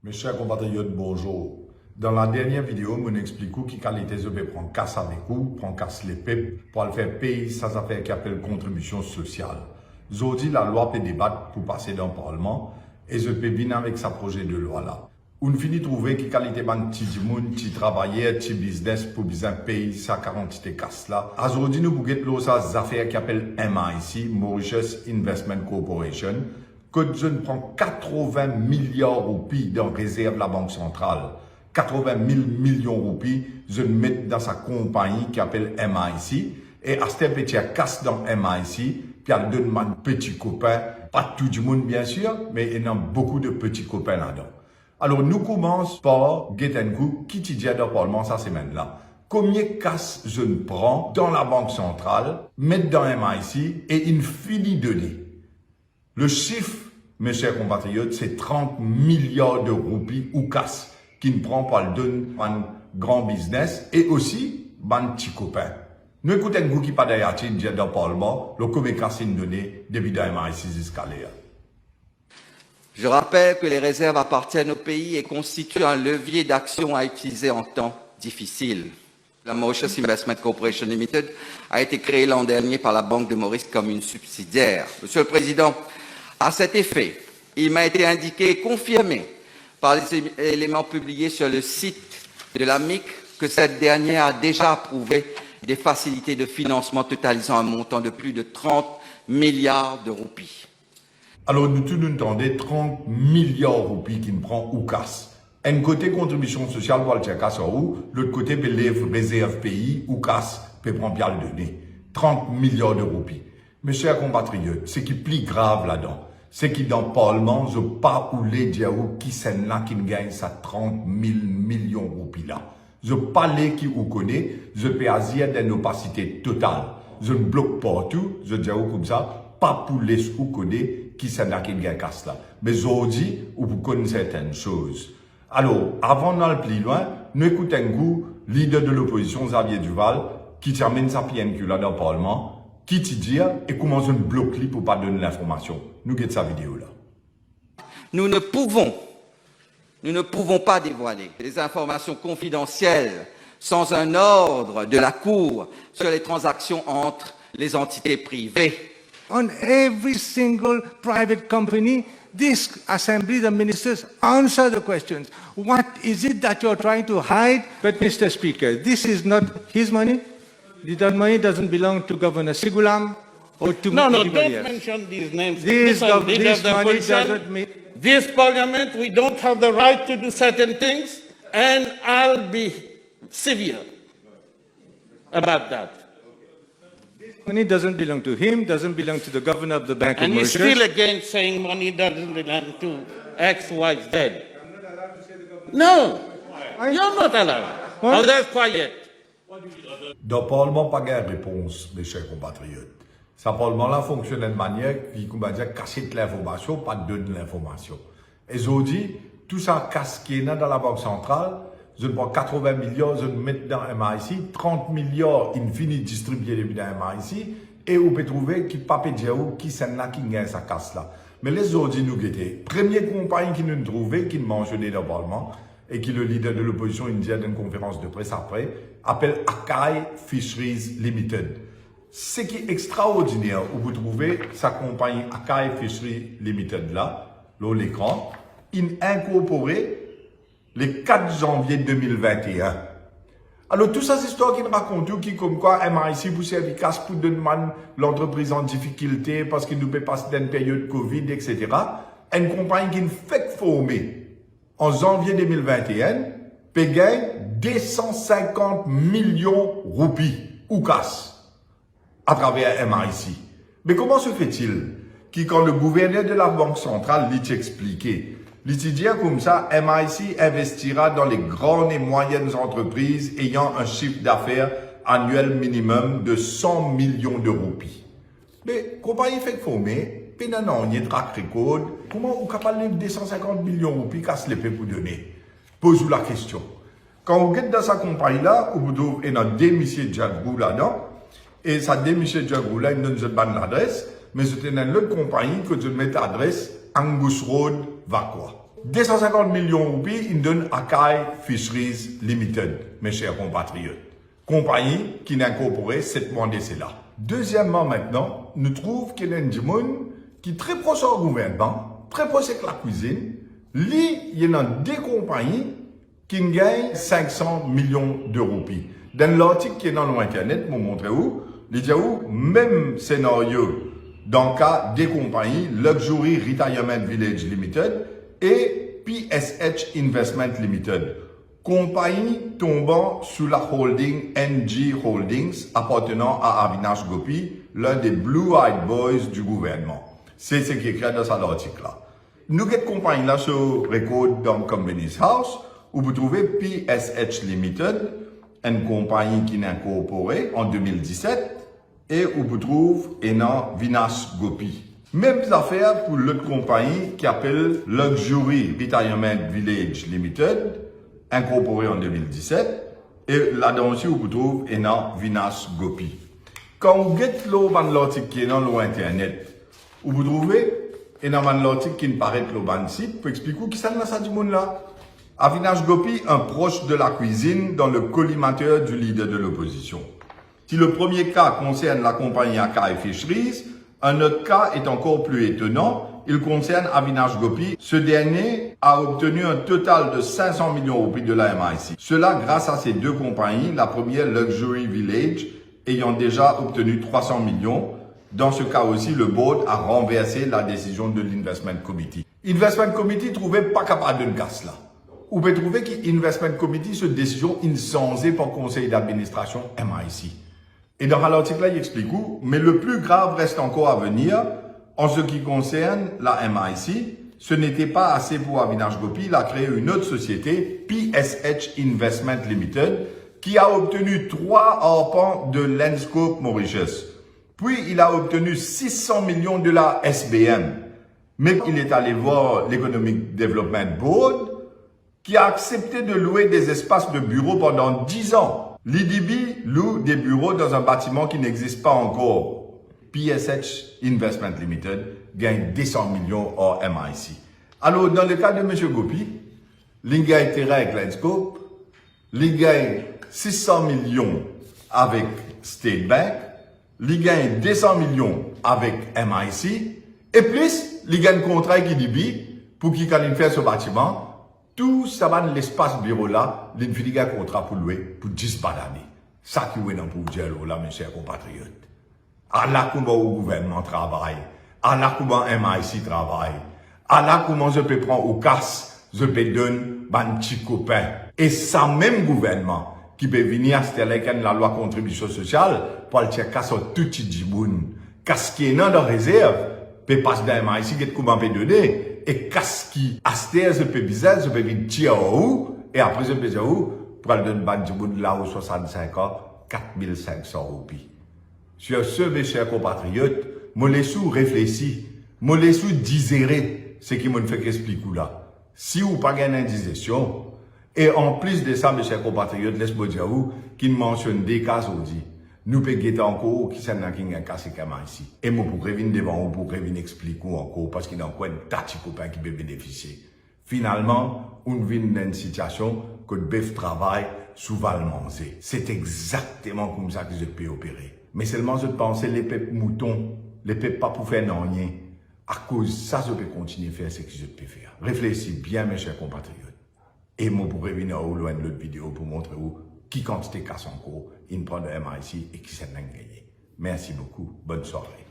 Mes chers compatriotes, bonjour. Dans la dernière vidéo, je explique qui qualité je vais prendre casse avec vous, prendre casse les peuples pour le faire payer ça fait qui appelle contribution sociale. Aujourd'hui, la loi peut débattre pour passer dans le Parlement et je peux venir avec sa projet de loi là. On finit trouver qui qualité ban petit monde, petit travailleur, petit business pour bien payer sa quantité casse là. Aujourd'hui, nous bougeons ça affaires qui appelle MIC, Mauritius Investment Corporation. Que je ne prends 80 milliards de roupies dans réserve de la Banque centrale. 80 000 millions de roupies, je le mets dans sa compagnie qui appelle MIC. Et à ce petit casse dans MIC, puis elle donne un petit copain, pas tout le monde bien sûr, mais il y a beaucoup de petits copains là-dedans. Alors nous commençons par Getengu, qui dit dans le Parlement cette semaine-là. Combien casse je ne prends dans la Banque centrale, mettre dans MIC et une finie donnée. Le chiffre, mes chers compatriotes, c'est 30 milliards de roupies ou casse qui ne prend pas le donne un grand business et aussi un petit copain. Nous écoutons un qui pas d'ailleurs dans le Parlement, le combien casse une donnée depuis MIC jusqu'à là. Je rappelle que les réserves appartiennent au pays et constituent un levier d'action à utiliser en temps difficile. La Mauritius Investment Corporation Limited a été créée l'an dernier par la Banque de Maurice comme une subsidiaire. Monsieur le Président, à cet effet, il m'a été indiqué et confirmé par les éléments publiés sur le site de la MIC que cette dernière a déjà approuvé des facilités de financement totalisant un montant de plus de 30 milliards de roupies. Alors nous tous nous entendons 30 milliards de roupies qui ne prend ou casse. Un côté contribution sociale pour le checker sur où, l'autre côté l'élève réserve pays ou casse peut prendre bien le donner. 30 milliards de roupies. Mes chers compatriotes, ce qui est plus grave là-dedans, c'est que dans le Parlement, je ne sais pas où les diaou qui sont là qui gagne ça 30 000 millions de roupies là. Je ne sais pas les qui vous connaissent, je peux agir d'une opacité totale. Je ne bloque pas tout, je dis comme ça, pas pour les qui vous connaissent qui sont là qui gagne casse là. Mais aujourd'hui, vous connaissez certaines choses. Alors, avant d'aller plus loin, nous écoutons un coup, leader de l'opposition, Xavier Duval, qui termine sa PNQ là dans le Parlement, qui te dit et comment je ne bloque pour pas donner l'information. Nous regardons sa vidéo là. Nous ne pouvons pas dévoiler des informations confidentielles sans un ordre de la Cour sur les transactions entre les entités privées. On every single private company, this assembly, the ministers answer the questions. What is it that you're trying to hide? But Mr. Speaker, this is not his money. That money doesn't belong to Governor Sigulam or to anybody don't else. mention these names. This Listen, leader of the money opposition, doesn't mean... this parliament, we don't have the right to do certain things, and I'll be severe about that. Money doesn't belong to him, doesn't belong to the governor of the Bank of And he's Mauritius. still again saying money doesn't belong to X, Y, Z. No, you're not allowed. What? Oh, that's quiet. Dans le Parlement, pas de réponse, mes chers compatriotes. Ce Parlement-là fonctionne de manière qui, comme on dit, cache l'information, pas donne l'information. Et aujourd'hui, tout ça casqué dans la Banque centrale, je prends 80 milliards, je mets dans MIC, 30 milliards, il finit distribuer dans MIC, et vous pouvez trouver qui pape diaou, qui c'est là qui gagne sa casse là. Mais les aujourd'hui, nous guettons. Première compagnie qui nous trouve, qui mentionnait dans le Parlement, et qui le leader de l'opposition, il dit dans une conférence de presse après, appelle Akai Fisheries Limited. Ce qui est extraordinaire, où vous trouvez sa compagnie Akai Fisheries Limited là, l'écran, il incorporé le 4 janvier 2021. Alors, toutes ces histoires qui nous racontent, qui comme quoi MIC vous sert efficace pour demander l'entreprise en difficulté parce qu'il nous peut passer d'une période Covid, etc. Une compagnie qui nous fait former en janvier 2021, peut gagner 250 millions de roupies ou casse à travers MIC. Mais comment se fait-il que quand le gouverneur de la Banque centrale lui expliqué, lui dit comme ça, MIC investira dans les grandes et moyennes entreprises ayant un chiffre d'affaires annuel minimum de 100 millions de roupies. Mais compagnie fait former, puis non, il y a un track record. Comment on est capable de 250 millions de roupies casse les paix pour donner? Pose-vous la question. Quand vous êtes dans sa compagnie-là, vous trouvez un démission Djagrou là-dedans, et sa démission Djagrou là, il donne une bonne adresse, mais c'est une autre compagnie que je mets l'adresse Angus Road, Vakwa. 250 millions de roupies, il donne à Kai Fisheries Limited, mes chers compatriotes. Compagnie qui n'a incorporé 7 mois d'essai là. Deuxièmement, maintenant, nous trouvons qu'il y a un monde qui est très proche au gouvernement, très proche avec la cuisine. Il y a des compagnies qui gagnent 500 millions de roupies. Dans l'article qui est dans l'internet, je vous montre où, il dit où, même scénario dans le cas des compagnies Luxury Retirement Village Limited et PSH Investment Limited. Compagnie tombant sous la holding NG Holdings appartenant à Avinash Gopi, l'un des Blue-Eyed Boys du gouvernement. C'est ce qui est écrit dans cet article-là. Nous avons cette compagnie-là sur record dans Companies House, où vous trouvez PSH Limited, une compagnie qui est incorporée en 2017, et où vous trouvez Avinash Gopi. Même affaire pour l'autre compagnie qui s'appelle Luxury Retirement Village Limited, incorporée en 2017, et là-dedans aussi, vous trouvez Avinash Gopi. Quand vous regardez l'article qui est dans l'internet, où vous trouvez l'article qui paraît dans le site, pour expliquer qui ça du monde là. Avinash Gopi, un proche de la cuisine dans le collimateur du leader de l'opposition. Si le premier cas concerne la compagnie Akai Fisheries, un autre cas est encore plus étonnant. Il concerne Avinash Gopi. Ce dernier a obtenu un total de 500 millions de roupies de la MIC. Cela grâce à ces deux compagnies, la première Luxury Village ayant déjà obtenu 300 millions. Dans ce cas aussi, le board a renversé la décision de l'Investment Committee. Investment Committee trouvait pas capable de casse là. Vous pouvez trouver que l'Investment Committee, cette décision insensée par le conseil d'administration MIC. Et dans l'article là, il explique où, mais le plus grave reste encore à venir. En ce qui concerne la MIC, ce n'était pas assez pour Avinash Gopi. Il a créé une autre société, PSH Investment Limited, qui a obtenu 3 arpents de Landscope Mauritius. Puis, il a obtenu 600 millions de la SBM. Mais il est allé voir l'Economic Development Board, qui a accepté de louer des espaces de bureaux pendant 10 ans. L'IDB loue des bureaux dans un bâtiment qui n'existe pas encore. PSH Investment Limited gagne 200 millions hors MIC. Alors, dans le cas de M. Gopi, il gagne terrain avec Landscope, il gagne 600 millions avec State Bank, il gagne 200 millions avec MIC, et plus, il gagne un contrat avec IDB pour qu'il fait ce bâtiment. Tout ça va dans l'espace bureau là, il fait un contrat pour louer pour 10 par année. Ça qui est dans pour dire là, mes chers compatriotes. À la comment le gouvernement travaille, à la comment MIC travaille, à la comment je peux prendre au casse, je peux donner un petit copain. Et ça même gouvernement qui peut venir à la loi contribution sociale pour le checker sur tout petit jiboun. Qu'est-ce qui est dans la réserve, peut passer dans MIC, qui comment peut donner. Et qu'est-ce qui, à ce je peux bizarre, je peux venir tirer où, et après je peux dire où, pour aller donner un jiboun là où 65 ans, 4500 roupies. Sur ce, mes chers compatriotes, je laisse réfléchir, je laisse digérer ce qui me fait expliquer là. Si vous pas gagné une digestion, et en plus de ça, mes chers compatriotes, laisse-moi dire vous, qui mentionne des cas aujourd'hui. Nous pouvons guetter encore qui s'en a qui a cassé comme ici. Et moi, pour revenir devant vous, pour revenir expliquer encore, parce qu'il y a encore un tas de copains qui peuvent bénéficier. Finalement, on vit dans une situation que le bœuf travaille sous Valmansé. C'est exactement comme ça que je peux opérer. Mais seulement je pense les peuples moutons, les peuples pas pour faire rien. À cause de ça, je peux continuer à faire ce que je peux faire. Réfléchissez bien, mes chers compatriotes. Et moi, pour revenir au loin de l'autre vidéo pour montrer où qui quantité casse encore, il prend de MIC et qui s'est gagné. Merci beaucoup. Bonne soirée.